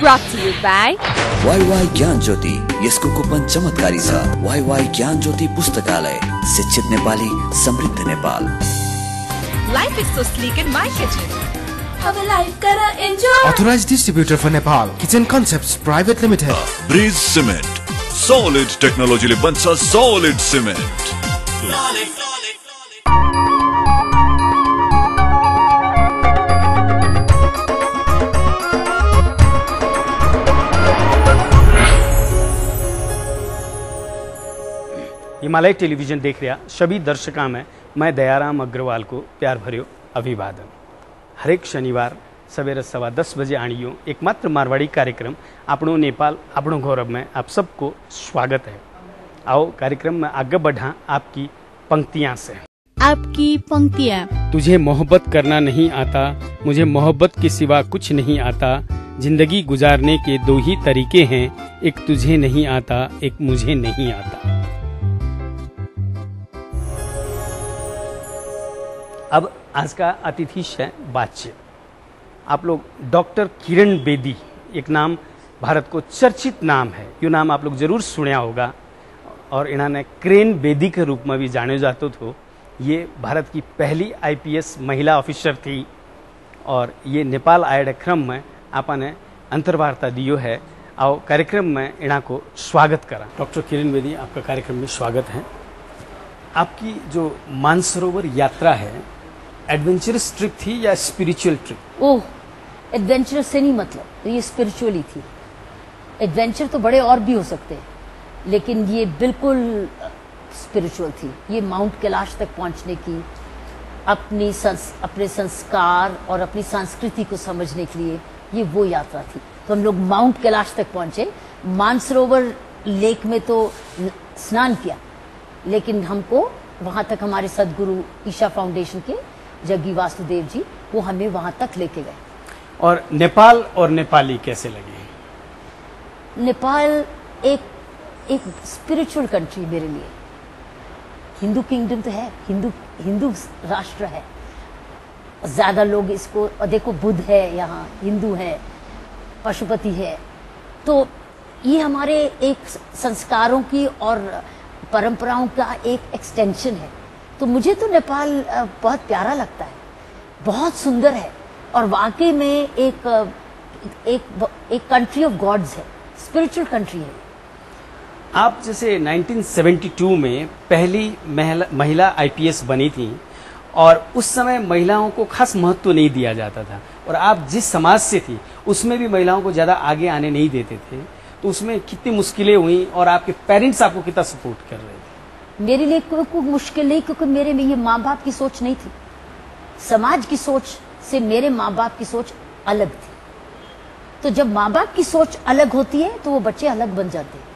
brought to you by YY ज्ञान ज्योति यसको coupon चमत्कारी छ। YY ज्ञान ज्योति पुस्तकालय, शिक्षित नेपाली, समृद्ध Nepal. Life is so sleek in my kitchen. अब लाइफ करा enjoy. Authorized distributor for Nepal, Kitchen Concepts Private Limited. Breeze Cement, solid technology ले बन्छ solid cement. हिमालय टेलीविजन देख रहा सभी दर्शकों में मैं दयाराम अग्रवाल को प्यार भर्यो अभिवादन। हरेक शनिवार सवेरे 10:15 बजे आनियो एकमात्र मारवाड़ी कार्यक्रम आपणो नेपाल आपणो गौरव में आप सबको स्वागत है। आओ कार्यक्रम में आगे बढ़ा आपकी पंक्तियां से। आपकी पंक्तियां। तुझे मोहब्बत करना नहीं आता, मुझे मोहब्बत के सिवा कुछ नहीं आता। जिंदगी गुजारने के दो ही तरीके हैं, एक तुझे नहीं आता, एक मुझे नहीं आता। अब आज का अतिथि है बातचीत। आप लोग डॉक्टर किरण बेदी, एक नाम भारत को चर्चित नाम है, यो नाम आप लोग जरूर सुना होगा और इन्होंने क्रेन बेदी के रूप में भी जाने जाते थे। ये भारत की पहली आईपीएस महिला ऑफिसर थी और ये नेपाल आए क्रम में आपने अंतर्वार्ता दियो है। आओ कार्यक्रम में इन्हों को स्वागत करा। डॉक्टर किरण बेदी, आपका कार्यक्रम में स्वागत है। आपकी जो मानसरोवर यात्रा है, एडवेंचरस ट्रिप थी या स्पिरिचुअल ट्रिप? ओह, एडवेंचरस से नहीं मतलब, तो ये स्पिरिचुअली थी। एडवेंचर तो बड़े और भी हो सकते हैं, लेकिन ये बिल्कुल स्पिरिचुअल थी। ये माउंट कैलाश तक पहुंचने की, अपने संस्कार और अपनी संस्कृति को समझने के लिए ये वो यात्रा थी। तो हम लोग माउंट कैलाश तक पहुंचे। मानसरोवर लेक में तो स्नान किया, लेकिन हमको वहां तक हमारे सदगुरु ईशा फाउंडेशन के जग्गी वासुदेव जी, वो हमें वहां तक लेके गए। और नेपाल और नेपाली कैसे लगे? नेपाल एक स्पिरिचुअल कंट्री मेरे लिए। हिंदू किंगडम तो है, हिंदू राष्ट्र है, ज्यादा लोग इसको, और देखो बुद्ध है यहाँ, हिंदू है, पशुपति है, तो ये हमारे एक संस्कारों की और परंपराओं का एक एक्सटेंशन है। तो मुझे तो नेपाल बहुत प्यारा लगता है, बहुत सुंदर है और वाकई में एक कंट्री ऑफ गॉड्स है, स्पिरिचुअल कंट्री है। आप जैसे 1972 में पहली महिला आईपीएस बनी थी और उस समय महिलाओं को खास महत्व नहीं दिया जाता था, और आप जिस समाज से थी उसमें भी महिलाओं को ज्यादा आगे आने नहीं देते थे, तो उसमें कितनी मुश्किलें हुई और आपके पेरेंट्स आपको कितना सपोर्ट कर रहे थे? मेरे लिए कोई मुश्किल नहीं, क्योंकि मेरे में ये माँ बाप की सोच नहीं थी। समाज की सोच से मेरे माँ बाप की सोच अलग थी। तो जब माँ बाप की सोच अलग होती है तो वो बच्चे अलग बन जाते हैं।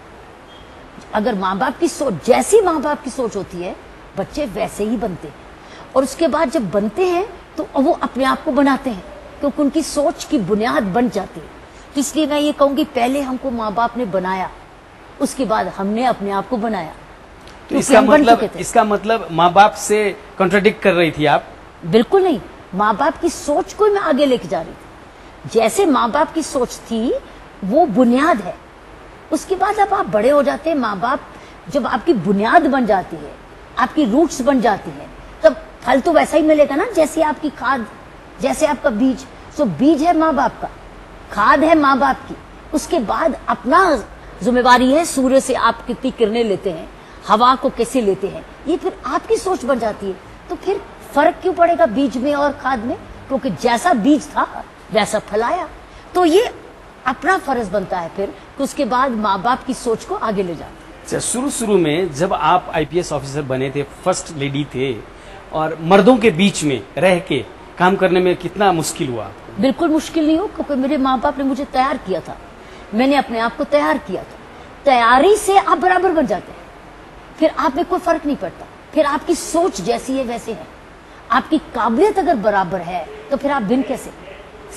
अगर माँ बाप की सोच, जैसी माँ बाप की सोच होती है, बच्चे वैसे ही बनते हैं। और उसके बाद जब बनते हैं तो वो अपने आप को बनाते हैं, क्योंकि उनकी सोच की बुनियाद बन जाती है। तो इसलिए मैं ये कहूंगी, पहले हमको माँ बाप ने बनाया, उसके बाद हमने अपने आप को बनाया। तो इसका मतलब माँ बाप से कॉन्ट्रडिक्ट कर रही थी आप? बिल्कुल नहीं, माँ बाप की सोच को मैं आगे लेके जा रही थी। जैसे माँ बाप की सोच थी वो बुनियाद है, उसके बाद अब आप बड़े हो जाते हैं। माँ बाप जब आपकी बुनियाद बन जाती है, आपकी रूट्स बन जाती है, तब फल तो वैसा ही मिलेगा ना, जैसे आपकी खाद, जैसे आपका बीज। सो बीज है माँ बाप का, खाद है माँ बाप की। उसके बाद अपना जिम्मेवारी है, सूर्य से आप कितनी किरणें लेते हैं, हवा को कैसे लेते हैं, ये फिर आपकी सोच बन जाती है। तो फिर फर्क क्यों पड़ेगा बीज में और खाद में? क्योंकि जैसा बीज था वैसा फल आया। तो ये अपना फर्ज बनता है फिर कि उसके बाद माँ बाप की सोच को आगे ले जाते। शुरू में जब आप आईपीएस ऑफिसर बने थे, फर्स्ट लेडी थे, और मर्दों के बीच में रह के काम करने में कितना मुश्किल हुआ आपको? बिल्कुल मुश्किल नहीं हो, क्योंकि मेरे माँ बाप ने मुझे तैयार किया था, मैंने अपने आप को तैयार किया था। तैयारी से आप बराबर बन जाते हैं, फिर आप में कोई फर्क नहीं पड़ता। फिर आपकी सोच जैसी है वैसे है, आपकी काबिलियत अगर बराबर है तो फिर आप भिन्न कैसे?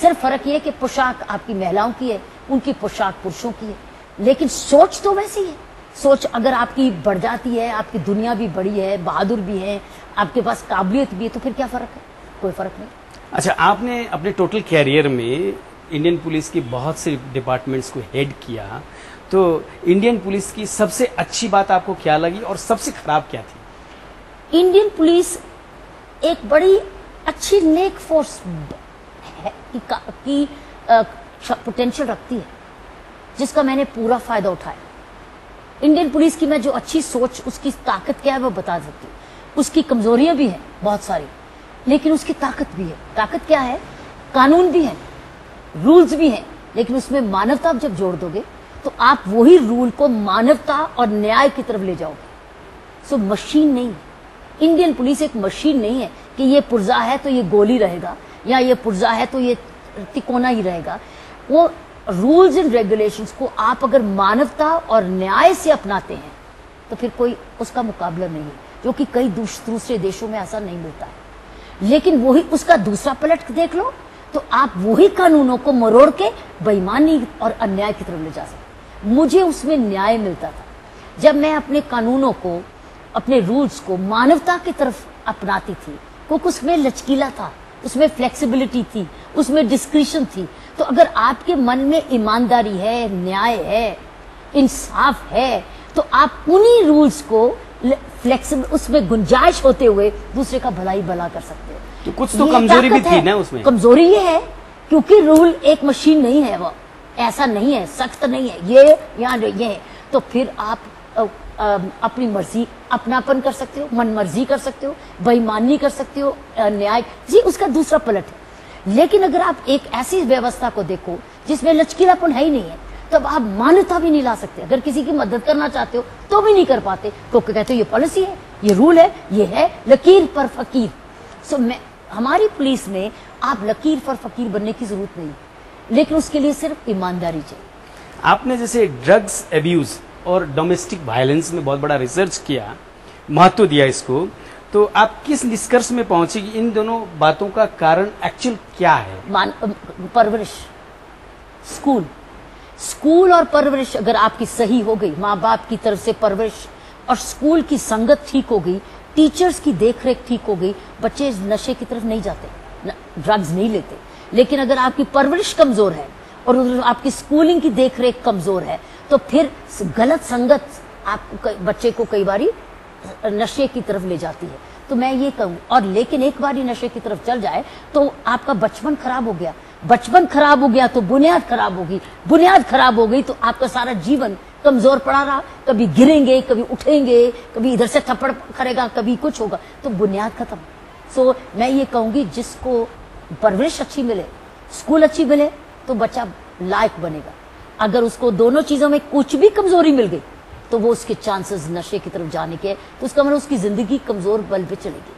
सिर्फ फर्क ये कि पोशाक आपकी महिलाओं की है, उनकी पोशाक पुरुषों की है, लेकिन सोच तो वैसी है। सोच अगर आपकी बढ़ जाती है, आपकी दुनिया भी बड़ी है, बहादुर भी है, आपके पास काबिलियत भी है, तो फिर क्या फर्क है? कोई फर्क नहीं। अच्छा, आपने अपने टोटल कैरियर में इंडियन पुलिस की बहुत से डिपार्टमेंट्स को हेड किया, तो इंडियन पुलिस की सबसे अच्छी बात आपको क्या लगी और सबसे खराब क्या थी? इंडियन पुलिस एक बड़ी अच्छी नेक फोर्स की पोटेंशियल रखती है, जिसका मैंने पूरा फायदा उठाया। इंडियन पुलिस की मैं जो अच्छी सोच, उसकी ताकत क्या है वो बता सकती हूँ। उसकी कमजोरियां भी हैं बहुत सारी, लेकिन उसकी ताकत भी है। ताकत क्या है? कानून भी है, रूल्स भी हैं, लेकिन उसमें मानवता आप जब जोड़ दोगे तो आप वही रूल को मानवता और न्याय की तरफ ले जाओगे। सो मशीन नहीं है, इंडियन पुलिस एक मशीन नहीं है कि ये पुर्जा है तो ये गोली रहेगा, या ये पुर्जा है तो ये तिकोना ही रहेगा। वो रूल्स एंड रेगुलेशंस को आप अगर मानवता और न्याय से अपनाते हैं तो फिर कोई उसका मुकाबला नहीं है, जो कि कई दूसरे देशों में ऐसा नहीं मिलता है। लेकिन वही उसका दूसरा पलट देख लो तो आप वही कानूनों को मरोड़ के बेईमानी और अन्याय की तरफ ले जा सकते। मुझे उसमें न्याय मिलता था जब मैं अपने कानूनों को, अपने रूल्स को मानवता की तरफ अपनाती थी, क्योंकि उसमें लचकीला था, उसमें फ्लेक्सिबिलिटी थी, उसमें डिस्क्रिशन थी। तो अगर आपके मन में ईमानदारी है, न्याय है, इंसाफ है, तो आप उन्हीं रूल्स को फ्लेक्सिबल, उसमें गुंजाइश होते हुए दूसरे का भलाई भला कर सकते हो। तो कुछ तो कमजोरी भी थी ना उसमें। कमजोरी ये है क्योंकि रूल एक मशीन नहीं है, वो ऐसा नहीं है, सख्त नहीं है, ये यहाँ ये है। तो फिर आप अपनी मर्जी, अपनापन कर सकते हो, मन मर्जी कर सकते हो, बेईमानी कर सकते हो, न्याय जी उसका दूसरा पलट है। लेकिन अगर आप एक ऐसी व्यवस्था को देखो जिसमें लचकीलापन है ही नहीं है, तब आप मान्यता भी नहीं ला सकते। अगर किसी की मदद करना चाहते हो तो भी नहीं कर पाते, क्योंकि कहते हो ये पॉलिसी है, ये रूल है, ये है लकीर पर फकीर। सो हमारी पुलिस में आप लकीर पर फकीर बनने की जरूरत नहीं, लेकिन उसके लिए सिर्फ ईमानदारी चाहिए। आपने जैसे ड्रग्स एब्यूज और डोमेस्टिक वायलेंस में बहुत बड़ा रिसर्च किया, महत्व दिया इसको, तो आप किस निष्कर्ष में पहुंचे कि इन दोनों बातों का कारण एक्चुअल क्या है? परवरिश, स्कूल और परवरिश अगर आपकी सही हो गई, माँ बाप की तरफ से परवरिश और स्कूल की संगत ठीक हो गई, टीचर्स की देखरेख ठीक हो गई, बच्चे नशे की तरफ नहीं जाते, ड्रग्स नहीं लेते। लेकिन अगर आपकी परवरिश कमजोर है और आपकी स्कूलिंग की देखरेख कमजोर है, तो फिर गलत संगत आपको, बच्चे को कई बारी नशे की तरफ ले जाती है। तो मैं ये कहूँ, और लेकिन एक बार नशे की तरफ चल जाए तो आपका बचपन खराब हो गया, बचपन खराब हो गया तो बुनियाद खराब होगी, बुनियाद खराब हो गई तो आपका सारा जीवन कमजोर पड़ा रहा। कभी गिरेंगे, कभी उठेंगे, कभी इधर से थप्पड़ करेगा, कभी कुछ होगा, तो बुनियाद खत्म। सो मैं ये कहूंगी जिसको परवरिश अच्छी मिले, स्कूल अच्छी मिले, तो बच्चा लायक बनेगा। अगर उसको दोनों चीजों में कुछ भी कमजोरी मिल गई तो वो उसके चांसेस नशे की तरफ जाने के, तो उसका मतलब उसकी जिंदगी कमजोर बल पे चलेगी।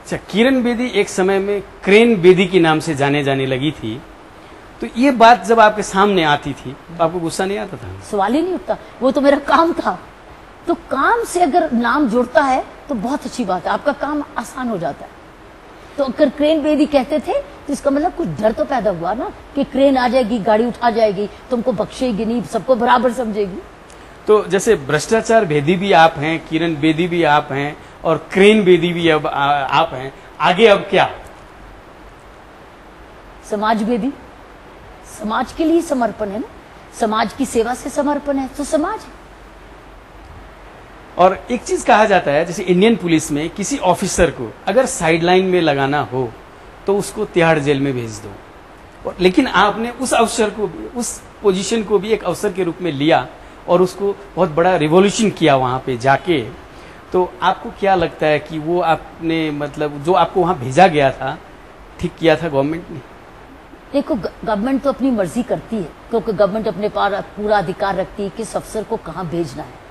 अच्छा, किरण बेदी एक समय में क्रेन बेदी के नाम से जाने जाने लगी थी, तो ये बात जब आपके सामने आती थी तो आपको गुस्सा नहीं आता था? सवाल ही नहीं उठता, वो तो मेरा काम था। तो काम से अगर नाम जुड़ता है तो बहुत अच्छी बात है, आपका काम आसान हो जाता है। तो अगर क्रेन बेदी कहते थे तो इसका मतलब कुछ डर तो पैदा हुआ ना कि क्रेन आ जाएगी, गाड़ी उठा जाएगी, तुमको बख्शेगी नहीं, सबको बराबर समझेगी। तो जैसे भ्रष्टाचार भेदी भी आप हैं, किरण बेदी भी आप हैं, और क्रेन बेदी भी अब आप हैं, आगे अब क्या? समाज बेदी, समाज के लिए समर्पण है ना, समाज की सेवा से समर्पण है, तो समाज है। और एक चीज कहा जाता है, जैसे इंडियन पुलिस में किसी ऑफिसर को अगर साइडलाइन में लगाना हो तो उसको तिहाड़ जेल में भेज दो, और लेकिन आपने उस अवसर को, उस पोजीशन को भी एक अवसर के रूप में लिया और उसको बहुत बड़ा रिवॉल्यूशन किया वहां पे जाके। तो आपको क्या लगता है कि वो आपने, मतलब जो आपको वहां भेजा गया था, ठीक किया था गवर्नमेंट ने? देखो, गवर्नमेंट तो अपनी मर्जी करती है, क्योंकि गवर्नमेंट अपने पास पूरा अधिकार रखती है कि किस अफसर को कहां भेजना है।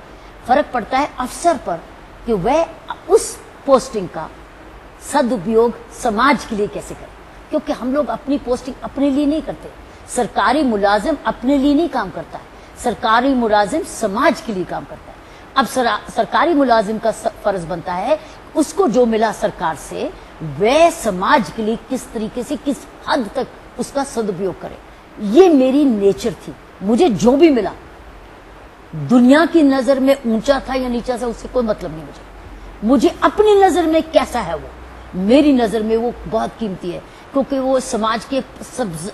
फर्क पड़ता है अफसर पर कि वह उस पोस्टिंग का सदुपयोग समाज के लिए कैसे करे, क्योंकि हम लोग अपनी पोस्टिंग अपने लिए नहीं करते। सरकारी मुलाजिम अपने लिए नहीं काम करता है, सरकारी मुलाजिम समाज के लिए काम करता है। अब सरकारी मुलाजिम का फर्ज बनता है उसको जो मिला सरकार से वह समाज के लिए किस तरीके से, किस हद तक उसका सदुपयोग करे। ये मेरी नेचर थी, मुझे जो भी मिला, दुनिया की नजर में ऊंचा था या नीचा था उससे कोई मतलब नहीं। मुझे अपनी नजर में कैसा है वो, मेरी नजर में वो बहुत कीमती है। क्योंकि वो समाज के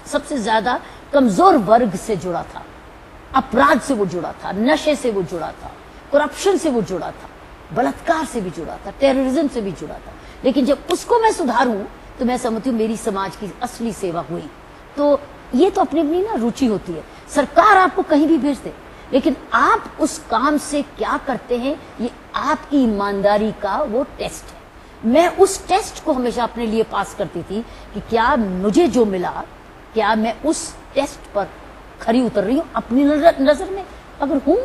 सबसे ज्यादा कमजोर वर्ग से जुड़ा था, अपराध से वो जुड़ा था, नशे से वो जुड़ा था, करप्शन से वो जुड़ा था, बलात्कार से भी जुड़ा था, टेररिज्म से भी जुड़ा था। लेकिन जब उसको मैं सुधारूं तो मैं समझती हूँ मेरी समाज की असली सेवा हुई। तो ये तो अपनी अपनी ना रुचि होती है। सरकार आपको कहीं भी भेज दे, लेकिन आप उस काम से क्या करते हैं ये आपकी ईमानदारी का वो टेस्ट है। मैं उस टेस्ट को हमेशा अपने लिए पास करती थी कि क्या मुझे जो मिला, क्या मैं उस टेस्ट पर खरी उतर रही हूँ अपनी नजर में। अगर हूं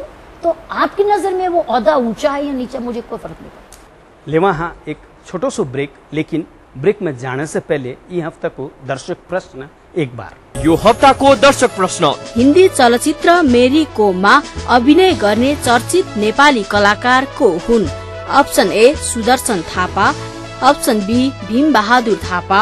तो आपकी नजर में वो ओहदा ऊंचा है या नीचा, मुझे कोई फर्क नहीं पड़ता। लेवा हाँ एक छोटो सो ब्रेक, लेकिन ब्रेक में जाने से पहले ये हफ्ता को दर्शक प्रश्न एक बार। यो हप्ताको दर्शक प्रश्न। हिन्दी चलचित्र मेरी कोममा अभिनय गर्ने चर्चित नेपाली कलाकार को हुन्? Option A Sudarshan Thapa, option B Bhim Bahadur Thapa,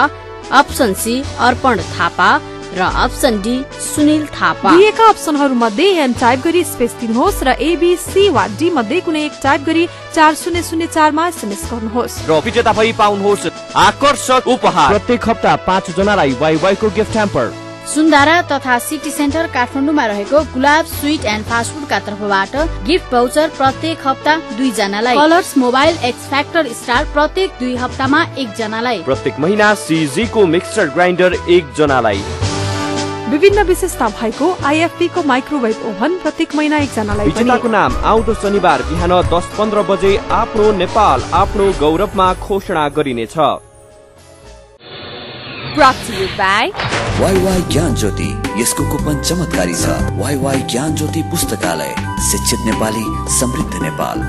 option C Arpan Thapa र अप्सन डी सुनिल थापा। दिएका अप्सनहरू मध्ये एन टाइप गरी स्पेस दिनुहोस् र एबीसी वा डी मध्ये कुनै एक टाइप गरी 4004 मा एसएमएस गर्नुहोस् र विजेता भई पाउनुहोस् आकर्षक उपहार। प्रत्येक हप्ता 5 जनालाई वाइवाई को गिफ्ट ह्याम्पर। सुन्दारा तथा सिटी सेन्टर काठमाडौँमा रहेको गुलाब स्वीट एन्ड फास्ट फूडका तर्फबाट गिफ्ट भाउचर प्रत्येक हप्ता 2 जनालाई। Colours mobile x factor star प्रत्येक 2 हप्तामा 1 जनालाई। प्रत्येक महिना सीजी को मिक्सर ग्राइन्डर 1 जनालाई। विभिन्न विशेषता भएको आईएफपी को माइक्रोवेभ ओभन प्रत्येक महिना 1 जनालाई। विजेताको नाम आउँदो शनिबार बिहान 10:15 बजे आफ्नो नेपाल आफ्नो गौरवमा घोषणा गरिनेछ। Brought to you by WaiWai ज्ञान ज्योति, यसको कुपन चमत्कारी छ। वाईवाई ज्ञान ज्योति पुस्तकालय, शिक्षित नेपाली समृद्ध Nepal.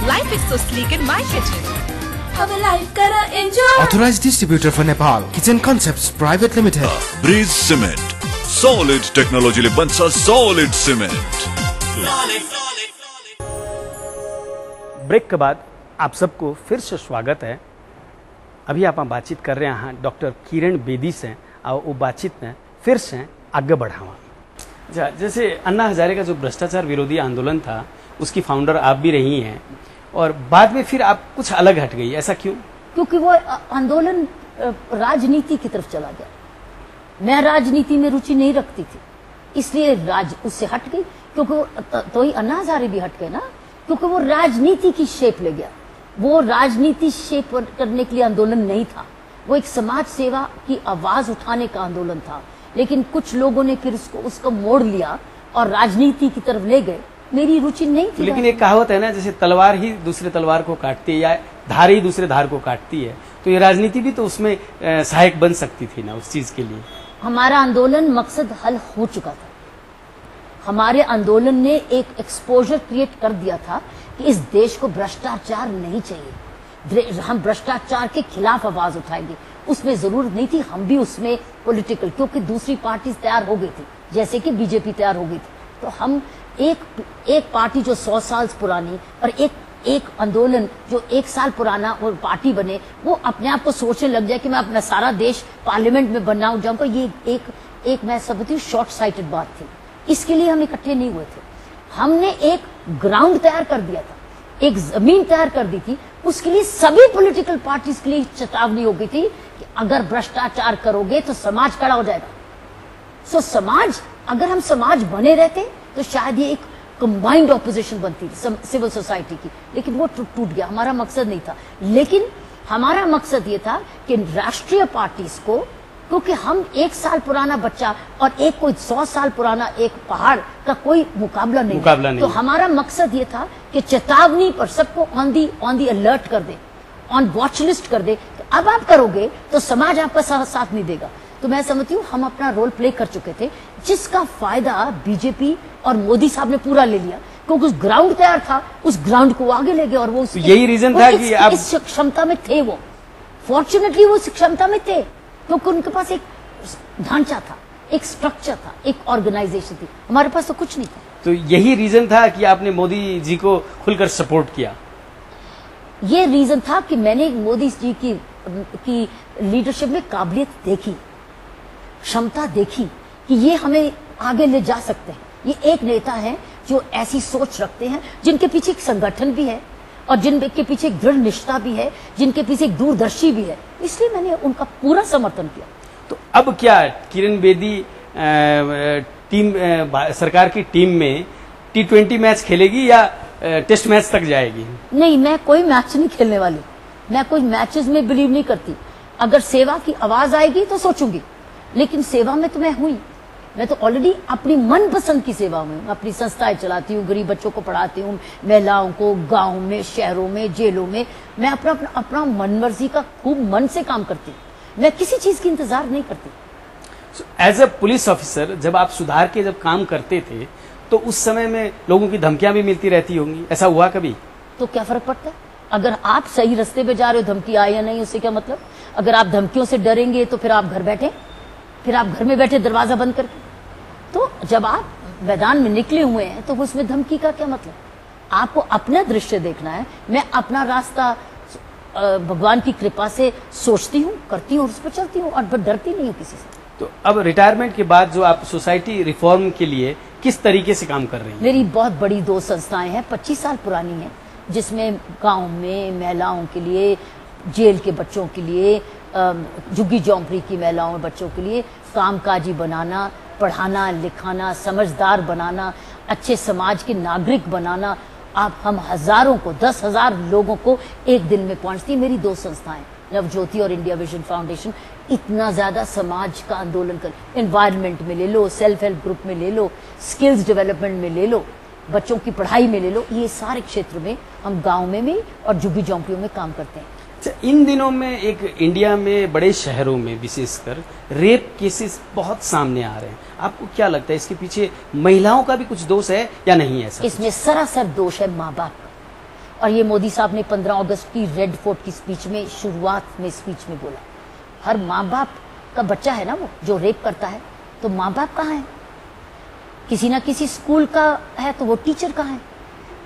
Life is so sleek in my kitchen. अब लाइफ करा enjoy. Authorized distributor for Nepal, Kitchen Concepts Private Limited. Bridge cement, solid टेक्नोलॉजीले बन्छ सॉलिड सीमेंट। ब्रेक के बाद आप सबको फिर से स्वागत है। अभी आप बातचीत कर रहे हैं डॉक्टर किरण बेदी से, और वो बातचीत में फिर से आगे बढ़ावा। जैसे अन्ना हजारे का जो भ्रष्टाचार विरोधी आंदोलन था उसकी फाउंडर आप भी रही हैं, और बाद में फिर आप कुछ अलग हट गई, ऐसा क्यों? क्योंकि वो आंदोलन राजनीति की तरफ चला गया। मैं राजनीति में रुचि नहीं रखती थी, इसलिए उससे हट गई। क्योंकि तो ही अन्ना हजारे भी हट गए ना, क्योंकि वो राजनीति की शेप ले गया। वो राजनीति शेप करने के लिए आंदोलन नहीं था, वो एक समाज सेवा की आवाज उठाने का आंदोलन था। लेकिन कुछ लोगों ने फिर उसको मोड़ लिया और राजनीति की तरफ ले गए। मेरी रुचि नहीं थी। लेकिन एक कहावत है ना, जैसे तलवार ही दूसरे तलवार को काटती है या धार ही दूसरे धार को काटती है, तो ये राजनीति भी तो उसमें सहायक बन सकती थी ना उस चीज के लिए। हमारा आंदोलन मकसद हल हो चुका था। हमारे आंदोलन ने एक एक्सपोजर क्रिएट कर दिया था कि इस देश को भ्रष्टाचार नहीं चाहिए, हम भ्रष्टाचार के खिलाफ आवाज उठाएंगे। उसमें जरूरत नहीं थी हम भी उसमें पॉलिटिकल, क्योंकि दूसरी पार्टी तैयार हो गई थी, जैसे कि बीजेपी तैयार हो गई थी। तो हम एक पार्टी जो 100 साल पुरानी और एक आंदोलन जो 1 साल पुराना और पार्टी बने, वो अपने आप को सोचने लग जाए कि मैं अपना सारा देश पार्लियामेंट में बनना जाऊंगा। ये एक मैं समझती हूँ शॉर्ट साइटेड बात थी। इसके लिए हम इकट्ठे नहीं हुए थे। हमने एक ग्राउंड तैयार कर दिया था, एक जमीन तैयार कर दी थी। उसके लिए सभी पॉलिटिकल पार्टीज के लिए चेतावनी हो गई थी कि अगर भ्रष्टाचार करोगे तो समाज खड़ा हो जाएगा। सो समाज, अगर हम समाज बने रहते तो शायद ये एक कंबाइंड ऑपोजिशन बनती थी सिविल सोसाइटी की, लेकिन वो टूट गया। हमारा मकसद नहीं था, लेकिन हमारा मकसद ये था कि राष्ट्रीय पार्टीज को, क्योंकि हम 1 साल पुराना बच्चा और एक कोई 100 साल पुराना एक पहाड़ का कोई मुकाबला नहीं। तो हमारा मकसद ये था कि चेतावनी पर सबको ऑन दी अलर्ट कर दे, ऑन वॉच लिस्ट कर दे। तो अब आप करोगे तो समाज आपका साथ नहीं देगा। तो मैं समझती हूँ हम अपना रोल प्ले कर चुके थे, जिसका फायदा बीजेपी और मोदी साहब ने पूरा ले लिया, क्योंकि उस ग्राउंड तैयार था, उस ग्राउंड को आगे ले गए। और वो यही रीजन था कि आप इस क्षमता में थे। वो फॉर्चुनेटली वो क्षमता में थे, क्योंकि उनके पास एक ढांचा था, एक स्ट्रक्चर था, एक ऑर्गेनाइजेशन थी। हमारे पास तो कुछ नहीं था। तो यही रीजन था कि आपने मोदी जी को खुलकर सपोर्ट किया। ये रीजन था कि मैंने मोदी जी की लीडरशिप में काबिलियत देखी, क्षमता देखी कि ये हमें आगे ले जा सकते हैं। ये एक नेता है जो ऐसी सोच रखते हैं, जिनके पीछे एक संगठन भी है। और जिनके पीछे एक दृढ़ निष्ठा भी है, जिनके पीछे एक दूरदर्शी भी है, इसलिए मैंने उनका पूरा समर्थन किया। तो अब क्या किरण बेदी टीम सरकार की टीम में T20 मैच खेलेगी या टेस्ट मैच तक जाएगी? नहीं, मैं कोई मैच नहीं खेलने वाली, मैं कोई मैचेस में बिलीव नहीं करती। अगर सेवा की आवाज आएगी तो सोचूंगी, लेकिन सेवा में तो मैं हुई, मैं तो ऑलरेडी अपनी मनपसंद की सेवा में अपनी संस्थाएं चलाती हूँ, गरीब बच्चों को पढ़ाती हूँ, महिलाओं को गाँव में, शहरों में, जेलों में, मैं अपना मनमर्जी का खूब मन से काम करती हूँ, मैं किसी चीज की इंतजार नहीं करती। एज अ पुलिस ऑफिसर जब आप सुधार के जब काम करते थे तो उस समय में लोगों की धमकियां भी मिलती रहती होंगी, ऐसा हुआ कभी? तो क्या फर्क पड़ता है? अगर आप सही रास्ते पे जा रहे हो, धमकी आए या नहीं, उससे क्या मतलब? अगर आप धमकियों से डरेंगे तो फिर आप घर बैठे, फिर आप घर में बैठे दरवाजा बंद करके। तो जब आप मैदान में निकले हुए हैं तो उसमें धमकी का क्या मतलब? आपको अपना दृश्य देखना है। मैं अपना रास्ता भगवान की कृपा से सोचती हूँ, करती हूँ और उस पर चलती हूँ और डरती नहीं हूँ किसी से। तो अब रिटायरमेंट के बाद जो आप सोसाइटी रिफॉर्म के लिए किस तरीके से काम कर रही हैं? मेरी बहुत बड़ी 2 संस्थाएं हैं, 25 साल पुरानी हैं, जिसमें गांव में महिलाओं के लिए, जेल के बच्चों के लिए, झुग्गी झोंपड़ी की महिलाओं और बच्चों के लिए कामकाजी बनाना, पढ़ाना लिखाना, समझदार बनाना, अच्छे समाज के नागरिक बनाना। आप हम हजारों को, 10,000 लोगों को एक दिन में पहुंचती मेरी 2 संस्थाएं, नवज्योति और इंडिया विजन फाउंडेशन। इतना ज्यादा समाज का आंदोलन कर, एनवायरनमेंट में ले लो, सेल्फ हेल्प ग्रुप में ले लो, स्किल्स डेवलपमेंट में ले लो, बच्चों की पढ़ाई में ले लो, ये सारे क्षेत्र में हम गांव में भी और झुग्गी झोंपड़ियों में काम करते हैं। इन दिनों में एक इंडिया में बड़े शहरों में विशेषकर रेप केसेस बहुत सामने आ रहे हैं, आपको क्या लगता है इसके पीछे महिलाओं का भी कुछ दोष है या नहीं? ऐसा इसमें सरासर दोष है माँ बाप का। और ये मोदी साहब ने 15 अगस्त की रेड फोर्ट की स्पीच में, शुरुआत में स्पीच में बोला, हर माँ बाप का बच्चा है ना वो जो रेप करता है, तो माँ बाप कहाँ है? किसी ना किसी स्कूल का है तो वो टीचर कहाँ है?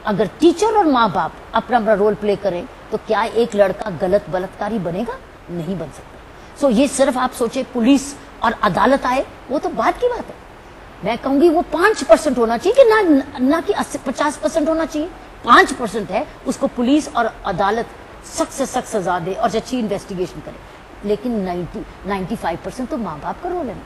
अगर टीचर और माँ बाप अपना अपना रोल प्ले करें तो क्या एक लड़का गलत बलात्कारी बनेगा? नहीं बन सकता। सो ये सिर्फ आप सोचे पुलिस और अदालत आए, वो तो बात की बात है। मैं कहूंगी वो 5% होना चाहिए कि ना कि 50% होना चाहिए। 5% है, उसको पुलिस और अदालत सख्त से सख्त सजा दे और अच्छी इन्वेस्टिगेशन करे। लेकिन 95% तो माँ बाप का रोल है ना।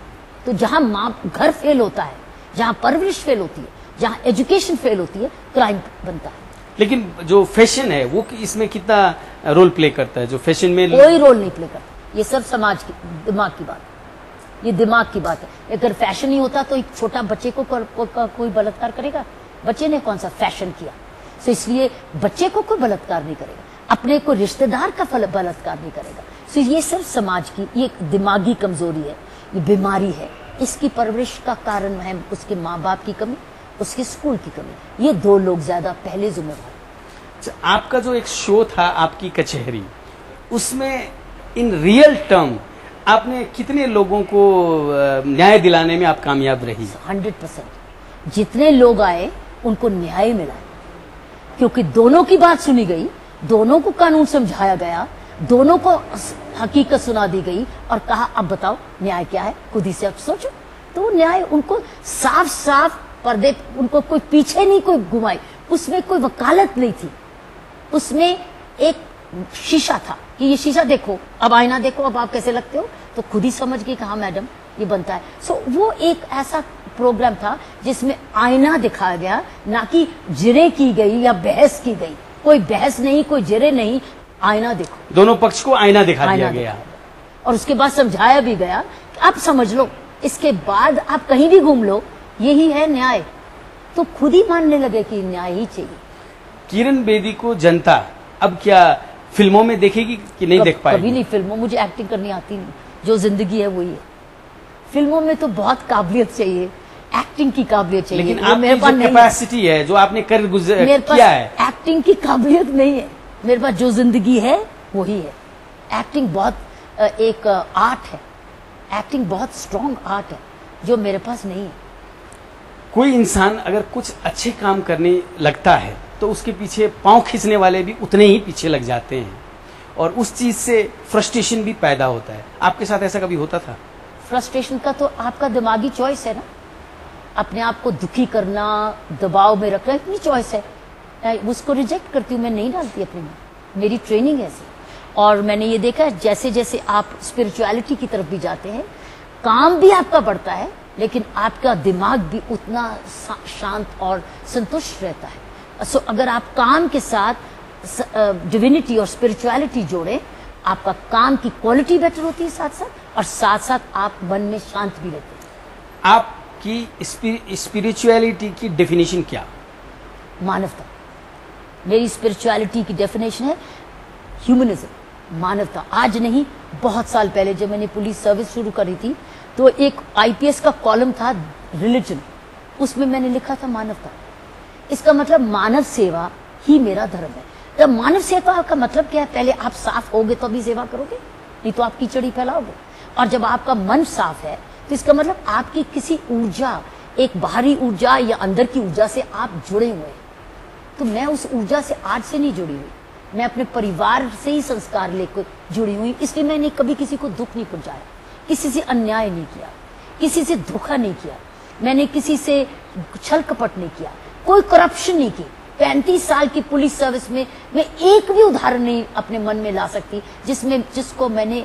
तो जहां घर फेल होता है, जहां परवरिश फेल होती है, जहां एजुकेशन फेल होती है, क्राइम बनता है। लेकिन जो फैशन है वो इसमें कितना रोल प्ले करता है? जो फैशन में कोई रोल नहीं प्ले करता। ये सब समाज की, दिमाग की बात है, ये दिमाग की बात है। अगर फैशन ही होता तो एक छोटा बच्चे को कोई बलात्कार करेगा? बच्चे ने कौन सा फैशन किया? तो इसलिए बच्चे को कोई बलात्कार नहीं करेगा, अपने को रिश्तेदार का बलात्कार नहीं करेगा। तो ये सिर्फ समाज की, ये दिमागी कमजोरी है, ये बीमारी है। इसकी परवरिश का कारण है उसके माँ बाप की कमी, उसके स्कूल की कमी। ये 2 लोग ज्यादा पहले जिम्मेदार। आपका जो एक शो था आपकी कचहरी, उसमें इन रियल टर्म आपने कितने लोगों को न्याय दिलाने में आप कामयाब रही? 100%। जितने लोग आए उनको न्याय मिला, क्योंकि दोनों की बात सुनी गई, दोनों को कानून समझाया गया, दोनों को हकीकत सुना दी गई और कहा अब बताओ न्याय क्या है, खुद ही से अब सोचो। तो न्याय उनको साफ साफ पर्दे, उनको कोई पीछे नहीं कोई घुमाई, उसमें कोई वकालत नहीं थी, उसमें एक शीशा था कि ये शीशा देखो, अब आईना देखो, अब आप कैसे लगते हो, तो खुद ही समझ गई कि हाँ मैडम ये बनता है। सो वो एक ऐसा प्रोग्राम था जिसमें आईना दिखाया गया, ना कि जिरे की गई या बहस की गई। कोई बहस नहीं, कोई जिरे नहीं, आईना देखो। दोनों पक्ष को आईना दिखा दिया गया और उसके बाद समझाया भी गया कि आप समझ लो, इसके बाद आप कहीं भी घूम लो, यही है न्याय। तो खुद ही मानने लगे कि न्याय ही चाहिए। किरण बेदी को जनता अब क्या फिल्मों में देखेगी कि नहीं देख पाएगी? कभी नहीं। फिल्मों, मुझे एक्टिंग करनी आती नहीं, जो जिंदगी है वही है। फिल्मों में तो बहुत काबिलियत चाहिए, एक्टिंग की काबिलियत चाहिए। लेकिन आपकी जो कैपेसिटी है, जो आपने कर किया है, एक्टिंग की काबिलियत नहीं है मेरे पास। जो जिंदगी है वही है। एक्टिंग बहुत एक आर्ट है, एक्टिंग बहुत स्ट्रॉन्ग आर्ट है, जो मेरे पास नहीं है। कोई इंसान अगर कुछ अच्छे काम करने लगता है तो उसके पीछे पांव खींचने वाले भी उतने ही पीछे लग जाते हैं और उस चीज से फ्रस्ट्रेशन भी पैदा होता है। आपके साथ ऐसा कभी होता था? फ्रस्ट्रेशन का तो आपका दिमागी चॉइस है ना, अपने आप को दुखी करना, दबाव में रखना, इतनी चॉइस है। उसको रिजेक्ट करती हूँ, मैं नहीं डालती अपने में। मेरी ट्रेनिंग ऐसी। और मैंने ये देखा है जैसे जैसे आप स्पिरिचुअलिटी की तरफ भी जाते हैं, काम भी आपका बढ़ता है, लेकिन आपका दिमाग भी उतना शांत और संतुष्ट रहता है। सो अगर आप काम के साथ डिविनिटी और स्पिरिचुअलिटी जोड़े, आपका काम की क्वालिटी बेटर होती है साथ साथ, और साथ साथ आप मन में शांत भी रहते हैं। आपकी स्पिरिचुअलिटी की डेफिनेशन क्या? मानवता। मेरी स्पिरिचुअलिटी की डेफिनेशन है ह्यूमनिज्म, मानवता। आज नहीं, बहुत साल पहले जब मैंने पुलिस सर्विस शुरू करी थी, तो एक आईपीएस का कॉलम था रिलीजन, उसमें मैंने लिखा था मानवता। इसका मतलब मानव सेवा ही मेरा धर्म है। तो मानव सेवा का मतलब क्या है? पहले आप साफ होगे तो भी सेवा करोगे, नहीं तो आप कीचड़ी फैलाओगे। और जब आपका मन साफ है तो इसका मतलब आपकी किसी ऊर्जा, एक बाहरी ऊर्जा या अंदर की ऊर्जा से आप जुड़े हुए हैं। तो मैं उस ऊर्जा से आज से नहीं जुड़ी हुई, मैं अपने परिवार से ही संस्कार लेकर जुड़ी हुई, इसलिए मैंने कभी किसी को दुख नहीं पहुंचाया, किसी से अन्याय नहीं किया, किसी से धोखा नहीं किया, मैंने किसी से छल कपट नहीं किया, कोई करप्शन नहीं की। 35 साल की पुलिस सर्विस में मैं एक भी उदाहरण नहीं अपने मन में ला सकती जिसको मैंने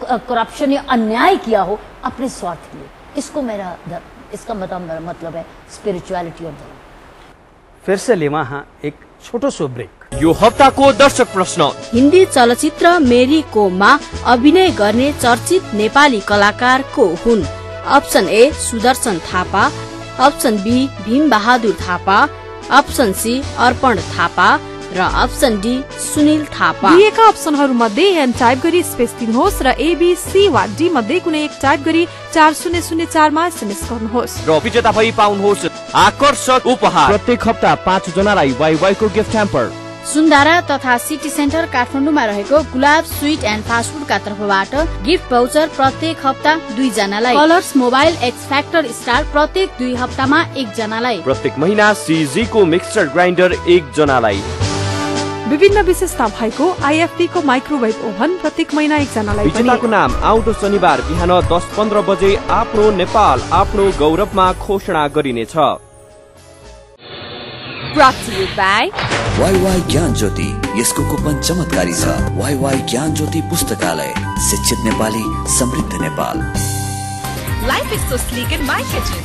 करप्शन या अन्याय किया हो अपने स्वार्थ के लिए। इसको मेरा इसका मतलब है स्पिरिचुअलिटी और धर्म। फिर से लेवा हाँ एक छोटो सो ब्रेक। यो हप्ताको दर्शक प्रश्न। हिन्दी चलचित्र मेरी कोमा अभिनय गर्ने चर्चित नेपाली कलाकार को हुन्? Option A Sudarshan Thapa, option B Bhim Bahadur Thapa, option C Arpan Thapa र अप्सन डी सुनिल थापा। दिएका अप्सनहरू मध्ये एन टाइप गरी स्पेस दिनुहोस् र एबीसी वा डी मध्ये कुनै एक टाइप गरी 4004 मा एसएमएस गर्नुहोस् र विजेता भई पाउनुहोस् आकर्षक उपहार। प्रत्येक हप्ता 5 जनालाई वाइवाई को गिफ्ट ह्याम्पर। सुन्दारा तथा सिटी सेन्टर काठमाडौँमा रहेको गुलाब स्वीट एन्ड फास्ट फूडका तर्फबाट गिफ्ट भाउचर प्रत्येक हप्ता 2 जनालाई। Colours mobile x factor star प्रत्येक 2 हप्तामा 1 जनालाई। प्रत्येक महिना सीजी को मिक्सचर ग्राइन्डर 1 जनालाई। विभिन्न विशेषता भएको आईएफबी को माइक्रोवेभ ओभन प्रत्येक महिना 1 जनालाई। विजेताको नाम आउँदो शनिबार बिहान 10:15 बजे आफ्नो नेपाल आफ्नो गौरवमा घोषणा गरिनेछ। Brought to you by WaiWai ज्ञान ज्योति, यसको कुपन चमत्कारी छ। वाईवाई ज्ञान ज्योति पुस्तकालय, शिक्षित नेपाली समृद्ध Nepal. Life is so sleek in my kitchen.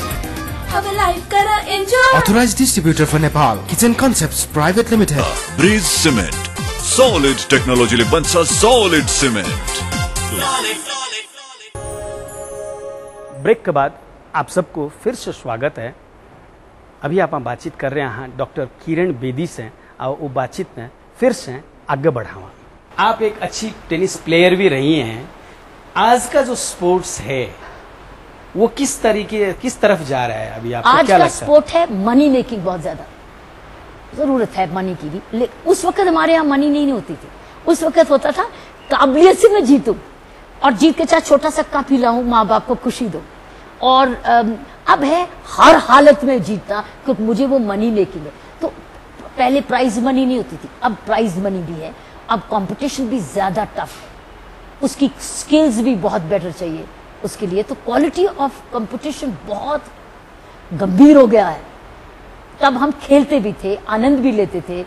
अब लाइफ करा enjoy. Authorized distributor for Nepal, Kitchen Concepts Private Limited. Bridge cement, solid technology ले बन्छ सॉलिड सीमेंट। ब्रेक के बाद आप सबको फिर से स्वागत है। अभी आप बातचीत कर रहे हैं डॉक्टर किरण बेदी से, और वो बातचीत में फिर से आगे बढ़ावा। आप एक अच्छी टेनिस प्लेयर भी रही हैं। आज का जो स्पोर्ट्स है वो किस तरफ जा रहा है अभी आपको आज क्या का लगता है? स्पोर्ट है मनी मेकिंग, बहुत ज्यादा जरूरत है मनी की भी। उस वक्त हमारे यहाँ मनी नहीं होती थी। उस वक्त होता था काबिलियत से मैं जीतूं, और जीत के चाहे छोटा सा कप ही लाऊं, माँ बाप को खुशी दो। और अब है हर हालत में जीतना, क्योंकि मुझे वो मनी मेकिंग है। तो पहले प्राइज मनी नहीं होती थी, अब प्राइज मनी भी है। अब कंपटीशन भी ज्यादा टफ है, उसकी स्किल्स भी बहुत बेटर चाहिए उसके लिए। तो क्वालिटी ऑफ कंपटीशन बहुत गंभीर हो गया है। तब हम खेलते भी थे, आनंद भी लेते थे,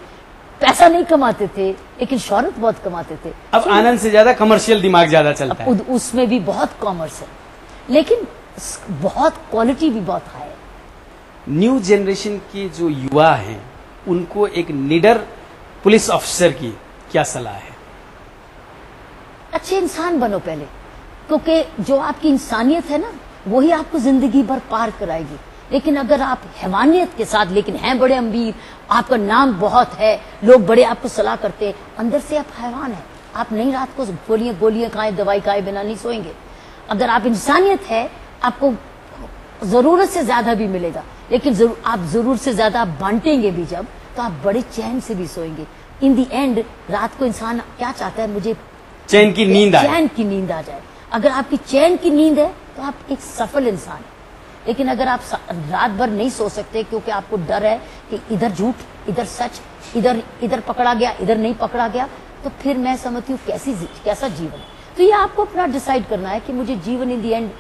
पैसा नहीं कमाते थे, लेकिन शोहरत बहुत कमाते थे। अब आनंद से ज्यादा कमर्शियल दिमाग ज्यादा चलता है। उसमें भी बहुत कॉमर्स है, लेकिन बहुत क्वालिटी भी बहुत हाई है। न्यू जनरेशन की जो युवा हैं उनको एक निडर पुलिस ऑफिसर की क्या सलाह है? अच्छे इंसान बनो पहले, क्योंकि जो आपकी इंसानियत है ना, वही आपको जिंदगी भर पार कराएगी। लेकिन अगर आप हैवानियत के साथ, लेकिन हैं बड़े अमीर, आपका नाम बहुत है, लोग बड़े आपको सलाह करते हैं, अंदर से आप हैवान हैं। आप नहीं रात को गोलियां खाएं, दवाई खाए बिना नहीं सोएंगे। अगर आप इंसानियत है, आपको जरूरत से ज्यादा भी मिलेगा, लेकिन आप जरूरत से ज्यादा आप बांटेंगे भी जब, तो आप बड़े चैन से भी सोएंगे। इन दी एंड रात को इंसान क्या चाहता है? मुझे चैन की नींद आ जाए। अगर आपकी चैन की नींद है तो आप एक सफल इंसान है। लेकिन अगर आप रात भर नहीं सो सकते क्योंकि आपको डर है कि इधर झूठ, इधर सच, इधर पकड़ा गया, इधर नहीं पकड़ा गया, तो फिर मैं समझती हूँ कैसा जीवन है। तो ये आपको अपना डिसाइड करना है कि मुझे जीवन इन दी एंड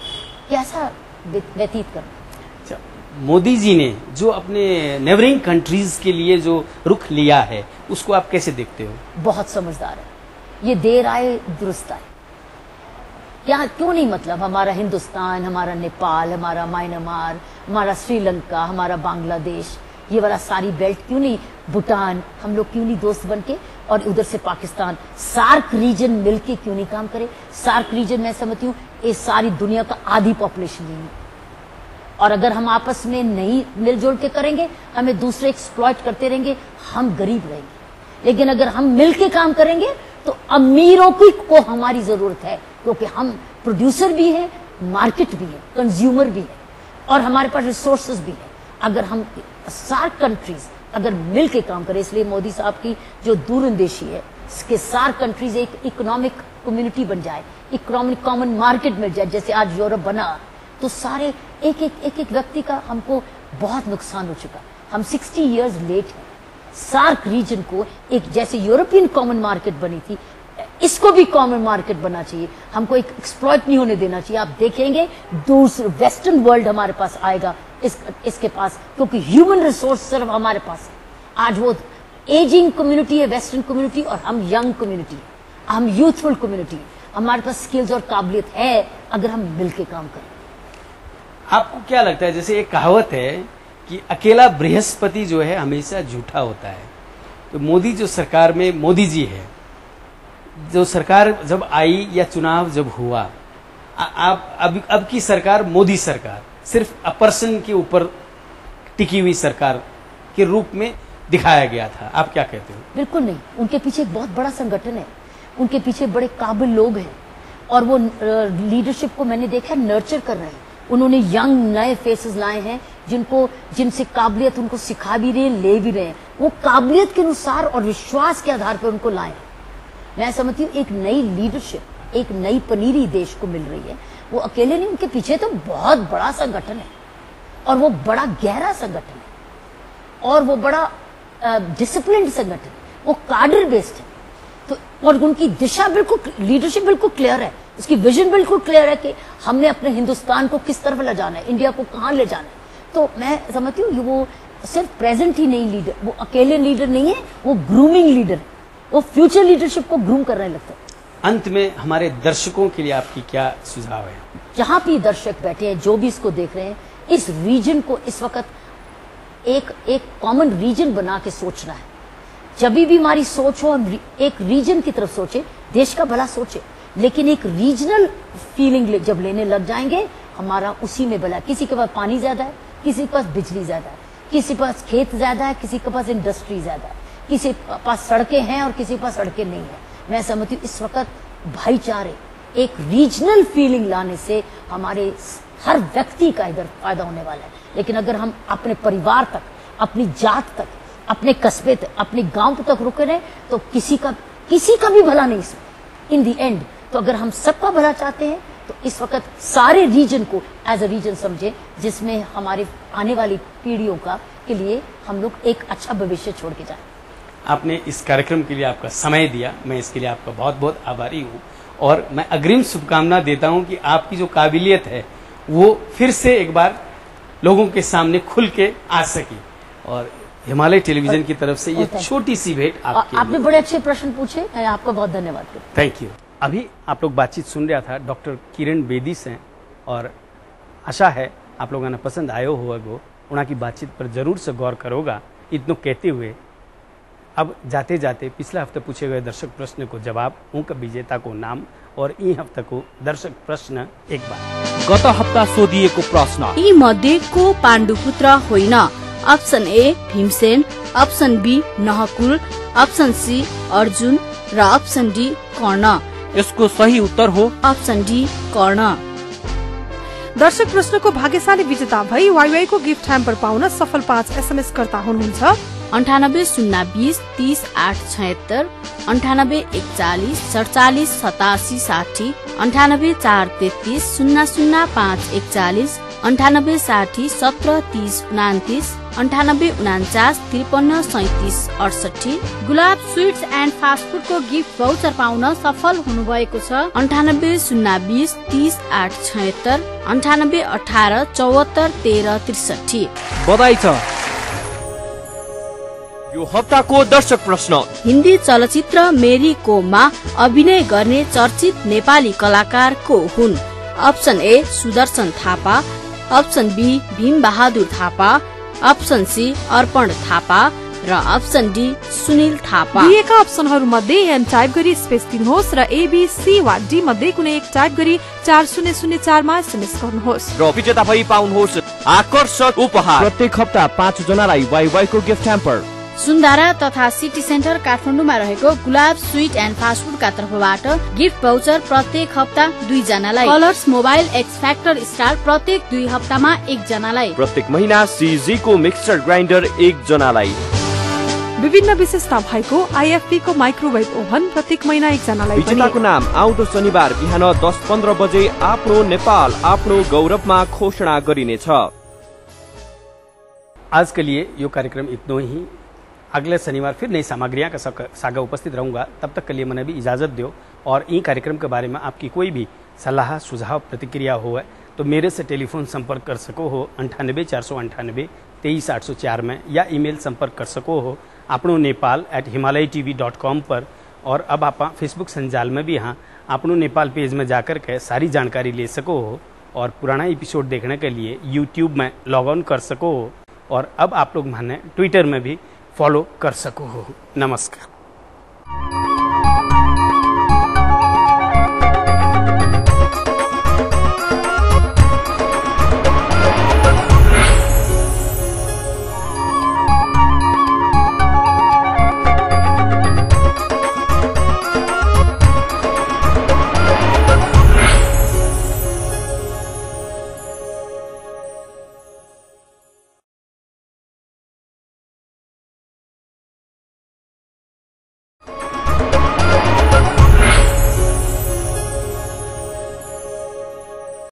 कैसा व्यतीत करना। मोदी जी ने जो अपने नेबरिंग कंट्रीज के लिए जो रुख लिया है उसको आप कैसे देखते हो? बहुत समझदार है। ये देर आए दुरुस्त आए। क्या क्यों नहीं, मतलब हमारा हिंदुस्तान, हमारा नेपाल, हमारा म्यांमार, हमारा श्रीलंका, हमारा बांग्लादेश, ये वाला सारी बेल्ट क्यों नहीं, भूटान, हम लोग क्यों नहीं दोस्त बन के, और उधर से पाकिस्तान, सार्क रीजन मिलके क्यों नहीं काम करे? सार्क रीजन मैं समझती हूँ ये सारी दुनिया का आधी पॉपुलेशन नहीं है, और अगर हम आपस में नहीं मिलजुल के करेंगे, हमें दूसरे एक्सप्लॉइट करते रहेंगे, हम गरीब रहेंगे। लेकिन अगर हम मिलके काम करेंगे तो अमीरों को हमारी जरूरत है, क्योंकि हम प्रोड्यूसर भी है, मार्केट भी है, कंज्यूमर भी है, और हमारे पास रिसोर्सेज भी है। अगर हम सार्क कंट्रीज अगर मिल के काम करें, इसलिए मोदी साहब की जो दूरंदेशी है कि सार्क कंट्रीज एक इकोनॉमिक कम्युनिटी बन जाए, इकोनॉमिक कॉमन मार्केट मिल जाए, जैसे आज यूरोप बना, तो सारे एक व्यक्ति का हमको बहुत नुकसान हो चुका। हम 60 इयर्स लेट हैं। सार्क रीजन को एक जैसे यूरोपियन कॉमन मार्केट बनी थी, इसको भी कॉमन मार्केट बनना चाहिए। हमको एक एक्सप्लॉइट नहीं होने देना चाहिए। आप देखेंगे दूसरे वेस्टर्न वर्ल्ड हमारे पास आएगा इसके पास, क्योंकि ह्यूमन रिसोर्स सिर्फ हमारे पास है। आज वो एजिंग कम्युनिटी है वेस्टर्न कम्युनिटी, और हम यंग कम्युनिटी, हम यूथफुल कम्युनिटी। हमारे पास स्किल्स और काबिलियत है अगर हम मिलकर काम करें। आपको क्या लगता है, जैसे एक कहावत है कि अकेला बृहस्पति जो है हमेशा झूठा होता है, तो मोदी जो सरकार में मोदी जी है, जो सरकार जब आई या चुनाव जब हुआ, आप अब की सरकार मोदी सरकार सिर्फ अ पर्सन के ऊपर टिकी हुई सरकार के रूप में दिखाया गया था। आप क्या कहते हो? बिल्कुल नहीं, उनके पीछे एक बहुत बड़ा संगठन है, उनके पीछे बड़े काबिल लोग हैं, और वो लीडरशिप को मैंने देखा नर्चर कर रहे हैं। उन्होंने यंग नए फेसेस लाए हैं जिनसे काबिलियत उनको सिखा भी रहे हैं, ले भी रहे हैं। वो काबिलियत के अनुसार और विश्वास के आधार पर उनको लाए। मैं समझती हूँ एक नई लीडरशिप, एक नई पनीरी देश को मिल रही है। वो अकेले नहीं, उनके पीछे तो बहुत बड़ा संगठन है, और वो बड़ा गहरा संगठन है, और वो बड़ा डिसिप्लिन्ड संगठन, वो कार्डर बेस्ड है। तो और उनकी दिशा बिल्कुल, लीडरशिप बिल्कुल क्लियर है, उसकी विजन बिल्कुल क्लियर है कि हमने अपने हिंदुस्तान को किस तरफ ले जाना है, इंडिया को कहाँ ले जाना है। तो मैं समझती हूँ वो सिर्फ प्रेजेंट ही नहीं लीडर, वो अकेले लीडर नहीं है, वो ग्रूमिंग लीडर है, वो फ्यूचर लीडरशिप को ग्रूम कर रहे लगता है। अंत में हमारे दर्शकों के लिए आपकी क्या सुझाव है? जहां भी दर्शक बैठे हैं, जो भी इसको देख रहे हैं, इस रीजन को इस वक्त एक कॉमन रीजन बना के सोचना है। जब भी हमारी सोच हो, हम एक रीजन की तरफ सोचे, देश का भला सोचे, लेकिन एक रीजनल फीलिंग जब लेने लग जाएंगे, हमारा उसी में भला। किसी के पास पानी ज्यादा है, किसी के पास बिजली ज्यादा है, किसी के पास खेत ज्यादा है, किसी के पास इंडस्ट्री ज्यादा है, किसी के पास सड़कें हैं और किसी के पास सड़कें नहीं है। मैं समझती हूँ इस वक्त भाईचारे, एक रीजनल फीलिंग लाने से हमारे हर व्यक्ति का इधर फायदा होने वाला है। लेकिन अगर हम अपने परिवार तक, अपनी जात तक, अपने कस्बे तक, अपने गांव तक रुके रहे, तो किसी का भी भला नहीं इन दी एंड। तो अगर हम सबका भला चाहते हैं, तो इस वक्त सारे रीजन को एज अ रीजन समझे, जिसमें हमारे आने वाली पीढ़ियों के लिए हम लोग एक अच्छा भविष्य छोड़ के जाए। आपने इस कार्यक्रम के लिए आपका समय दिया, मैं इसके लिए आपका बहुत बहुत आभारी हूँ, और मैं अग्रिम शुभकामना देता हूँ कि आपकी जो काबिलियत है वो फिर से एक बार लोगों के सामने खुल के आ सके। और हिमालय टेलीविजन की तरफ से ये छोटी सी भेंट आपने बड़े अच्छे प्रश्न पूछे, मैं आपका बहुत धन्यवाद करता हूं। Thank you. अभी आप लोग बातचीत सुन रहा था डॉक्टर किरण बेदी से, और आशा है आप लोगों ने पसंद आयो होगा, उनकी बातचीत पर जरूर से गौर करोगा। इतना कहते हुए अब जाते जाते पिछले हफ्ते पूछे गए दर्शक प्रश्न को जवाब, उनका विजेता को नाम और ई हफ्ता को दर्शक प्रश्न एक बार। गत हप्ता सोधिएको प्रश्न यी मध्ये को पाण्डुपुत्र होइन? Option A Bhimsen, option B Nakul, option C Arjun र अप्सन डी कर्ण। यसको सही उत्तर हो अप्सन डी कर्ण। दर्शक प्रश्नको भाग्यशाली विजेता भई वाइवाई को गिफ्ट ह्याम्पर पाउन सफल 5 SMS कर्ता हुनुहुन्छ। 98 020 30 876, 98 41 47 87 60, 98 433 005 41, 98 60 17 30 29, 9849 53 37 68। गुलाब स्वीट्स एन्ड फास्ट फूडको गिफ्ट भाउचर पाउन सफल हुनुभएको छ। 98 020 30 876 98 18 74 13 63। बधाई छ। यो हप्ताको दर्शक प्रश्न, हिन्दी चलचित्र मेरी कोममा अभिनय गर्ने चर्चित नेपाली कलाकार को हुन्? Option A Sudarshan Thapa, option B Bhim Bahadur Thapa, option C Arpan Thapa र अप्सन डी सुनिल थापा। दिएका अप्सनहरू मध्ये एन टाइप गरी स्पेस दिनुहोस् र एबीसी वा डी मध्ये कुनै एक टाइप गरी 4004 मा एसएमएस गर्नुहोस् र विजेता भई पाउनुहोस् आकर्षक उपहार। प्रत्येक हप्ता 5 जनालाई वाइवाई को गिफ्ट ह्याम्पर। सुन्दारा तथा सिटी सेन्टर काठमाडौँमा रहेको गुलाब स्वीट एन्ड फास्ट फूडका तर्फबाट गिफ्ट भाउचर प्रत्येक हप्ता 2 जनालाई। Colours mobile x factor star प्रत्येक 2 हप्तामा 1 जनालाई। प्रत्येक महिना सीजी को मिक्सर ग्राइन्डर 1 जनालाई। विभिन्न विशेषता भएको आईएफपी को माइक्रोवेभ ओभन प्रत्येक महिना 1 जनालाई। विजेताको नाम आउँदो शनिबार बिहान 10:15 बजे आफ्नो नेपाल आफ्नो गौरवमा घोषणा गरिनेछ। आज के लिए यो कार्यक्रम इतना ही। अगले शनिवार फिर नई सामग्रियां का सागा उपस्थित रहूंगा। तब तक के लिए मैंने भी इजाजत दो। और ई कार्यक्रम के बारे में आपकी कोई भी सलाह सुझाव प्रतिक्रिया हो तो मेरे से टेलीफोन संपर्क कर सको हो 98 498 23 804 में, या ईमेल संपर्क कर सको हो आपनो नेपाल@himalayatv.com पर। और अब आप फेसबुक संजाल में भी हाँ आपनो नेपाल पेज में जाकर के सारी जानकारी ले सको हो। और पुराना एपिसोड देखने के लिए यूट्यूब में लॉग ऑन कर सको हो। और अब आप लोग माने ट्विटर में भी फॉलो कर सको हो। नमस्कार।